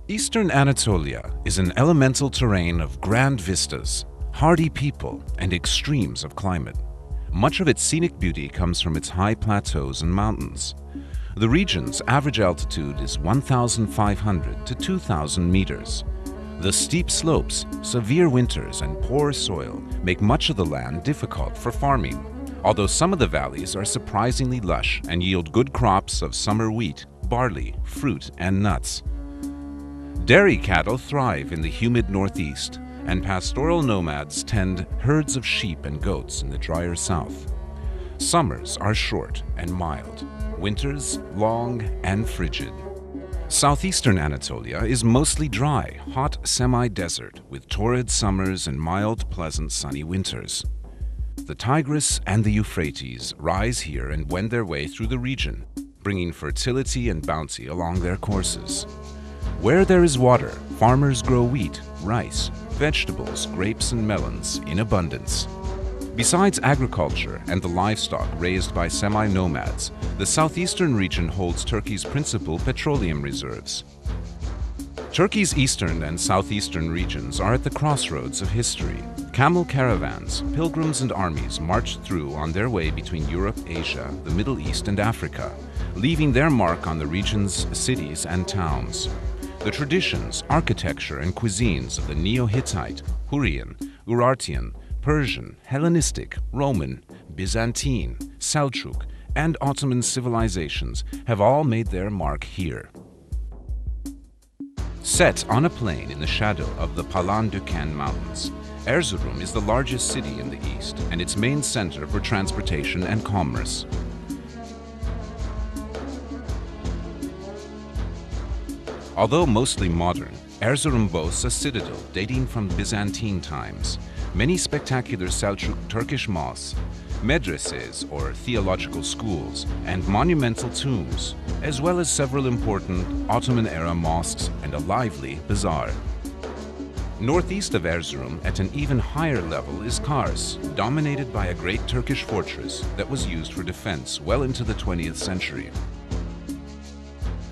Eastern Anatolia is an elemental terrain of grand vistas, hardy people, and extremes of climate. Much of its scenic beauty comes from its high plateaus and mountains. The region's average altitude is 1,500 to 2,000 meters. The steep slopes, severe winters, and poor soil make much of the land difficult for farming, although some of the valleys are surprisingly lush and yield good crops of summer wheat, barley, fruit, and nuts. Dairy cattle thrive in the humid northeast, and pastoral nomads tend herds of sheep and goats in the drier south. Summers are short and mild, winters long and frigid. Southeastern Anatolia is mostly dry, hot semi-desert with torrid summers and mild, pleasant sunny winters. The Tigris and the Euphrates rise here and wend their way through the region, bringing fertility and bounty along their courses. Where there is water, farmers grow wheat, rice, vegetables, grapes, and melons in abundance. Besides agriculture and the livestock raised by semi-nomads, the southeastern region holds Turkey's principal petroleum reserves. Turkey's eastern and southeastern regions are at the crossroads of history. Camel caravans, pilgrims, and armies marched through on their way between Europe, Asia, the Middle East, and Africa, leaving their mark on the region's cities and towns. The traditions, architecture, and cuisines of the Neo-Hittite, Hurrian, Urartian, Persian, Hellenistic, Roman, Byzantine, Seljuk, and Ottoman civilizations have all made their mark here. Set on a plain in the shadow of the Palandöken Mountains, Erzurum is the largest city in the east and its main center for transportation and commerce. Although mostly modern, Erzurum boasts a citadel dating from Byzantine times, many spectacular Seljuk Turkish mosques, medreses or theological schools, and monumental tombs, as well as several important Ottoman-era mosques and a lively bazaar. Northeast of Erzurum, at an even higher level, is Kars, dominated by a great Turkish fortress that was used for defense well into the 20th century.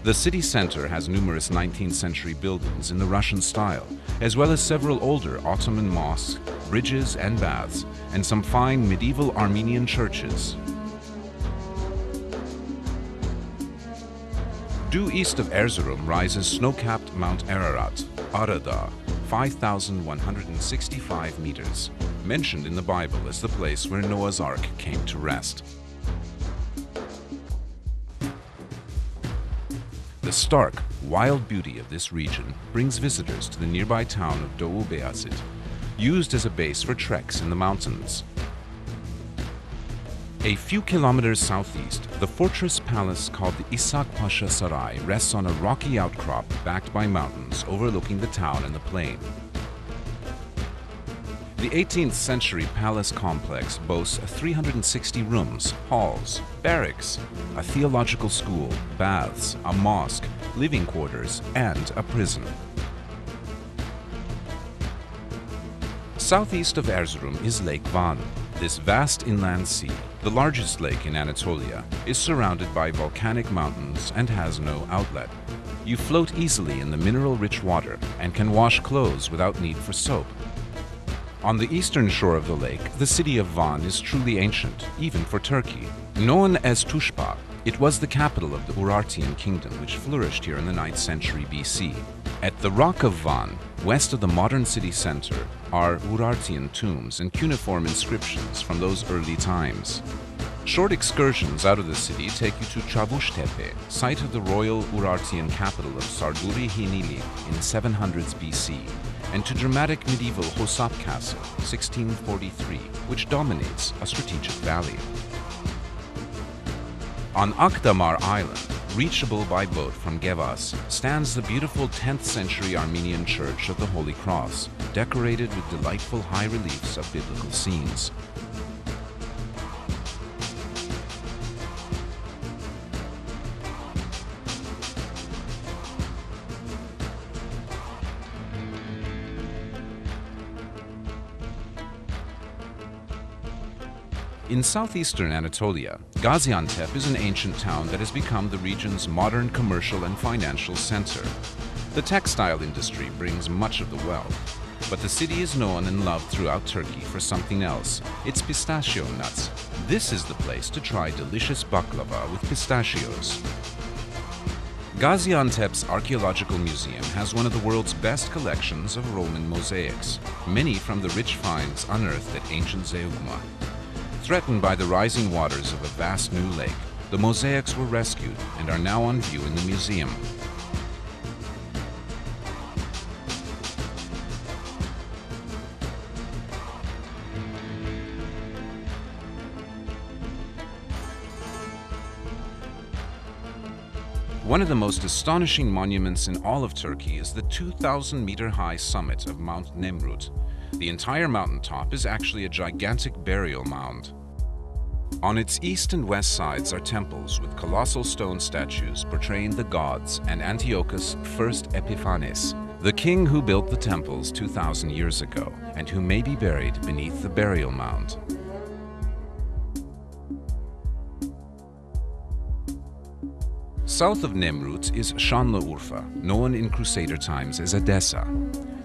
The city center has numerous 19th century buildings in the Russian style, as well as several older Ottoman mosques, bridges and baths, and some fine medieval Armenian churches. Due east of Erzurum rises snow-capped Mount Ararat, Arada, 5,165 meters, mentioned in the Bible as the place where Noah's Ark came to rest. The stark, wild beauty of this region brings visitors to the nearby town of Doğu Beyazıt, used as a base for treks in the mountains. A few kilometers southeast, the fortress palace called the İshak Pasha Saray rests on a rocky outcrop backed by mountains overlooking the town and the plain. The 18th century palace complex boasts 360 rooms, halls, barracks, a theological school, baths, a mosque, living quarters, and a prison. Southeast of Erzurum is Lake Van. This vast inland sea, the largest lake in Anatolia, is surrounded by volcanic mountains and has no outlet. You float easily in the mineral-rich water and can wash clothes without need for soap. On the eastern shore of the lake, the city of Van is truly ancient, even for Turkey. Known as Tushpa, it was the capital of the Urartian kingdom, which flourished here in the 9th century BC. At the Rock of Van, west of the modern city center, are Urartian tombs and cuneiform inscriptions from those early times. Short excursions out of the city take you to Çavuştepe, site of the royal Urartian capital of Sarduri Hinili in 700s BC, and to dramatic medieval Hosap Castle, 1643, which dominates a strategic valley. On Akdamar Island, reachable by boat from Gevas, stands the beautiful 10th century Armenian Church of the Holy Cross, decorated with delightful high reliefs of biblical scenes. In southeastern Anatolia, Gaziantep is an ancient town that has become the region's modern commercial and financial center. The textile industry brings much of the wealth. But the city is known and loved throughout Turkey for something else, its pistachio nuts. This is the place to try delicious baklava with pistachios. Gaziantep's Archaeological Museum has one of the world's best collections of Roman mosaics, many from the rich finds unearthed at ancient Zeugma. Threatened by the rising waters of a vast new lake, the mosaics were rescued and are now on view in the museum. One of the most astonishing monuments in all of Turkey is the 2,000-meter-high summit of Mount Nemrut. The entire mountaintop is actually a gigantic burial mound. On its east and west sides are temples with colossal stone statues portraying the gods and Antiochus' first Epiphanes, the king who built the temples 2,000 years ago and who may be buried beneath the burial mound. South of Nemrut is Şanlıurfa, known in Crusader times as Edessa.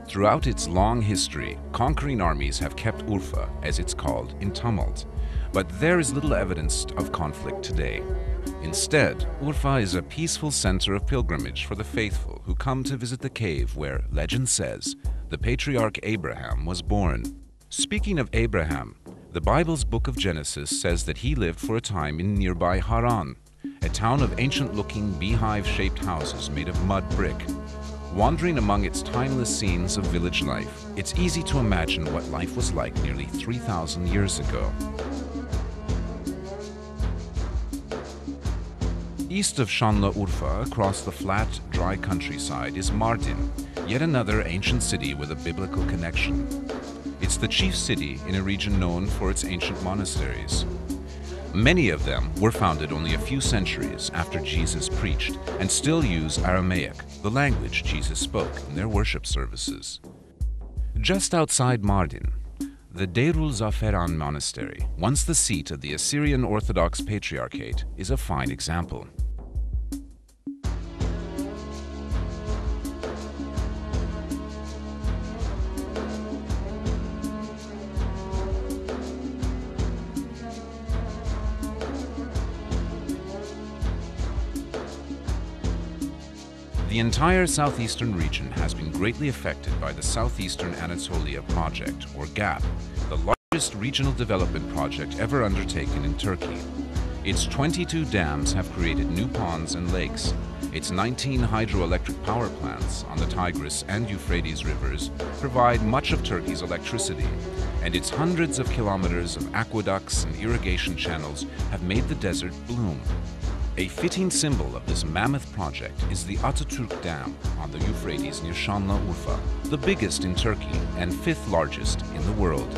Throughout its long history, conquering armies have kept Urfa, as it's called, in tumult. But there is little evidence of conflict today. Instead, Urfa is a peaceful center of pilgrimage for the faithful who come to visit the cave where, legend says, the patriarch Abraham was born. Speaking of Abraham, the Bible's book of Genesis says that he lived for a time in nearby Haran, a town of ancient-looking beehive-shaped houses made of mud brick. Wandering among its timeless scenes of village life, it's easy to imagine what life was like nearly 3,000 years ago. East of Şanlıurfa, across the flat, dry countryside, is Mardin, yet another ancient city with a biblical connection. It's the chief city in a region known for its ancient monasteries. Many of them were founded only a few centuries after Jesus preached and still use Aramaic, the language Jesus spoke in their worship services. Just outside Mardin, the Deirul Zaferan Monastery, once the seat of the Assyrian Orthodox Patriarchate, is a fine example. The entire southeastern region has been greatly affected by the Southeastern Anatolia project, or GAP, the largest regional development project ever undertaken in Turkey. Its 22 dams have created new ponds and lakes. Its 19 hydroelectric power plants on the Tigris and Euphrates rivers provide much of Turkey's electricity, and its hundreds of kilometers of aqueducts and irrigation channels have made the desert bloom. A fitting symbol of this mammoth project is the Atatürk Dam on the Euphrates near Şanlıurfa, the biggest in Turkey and fifth largest in the world.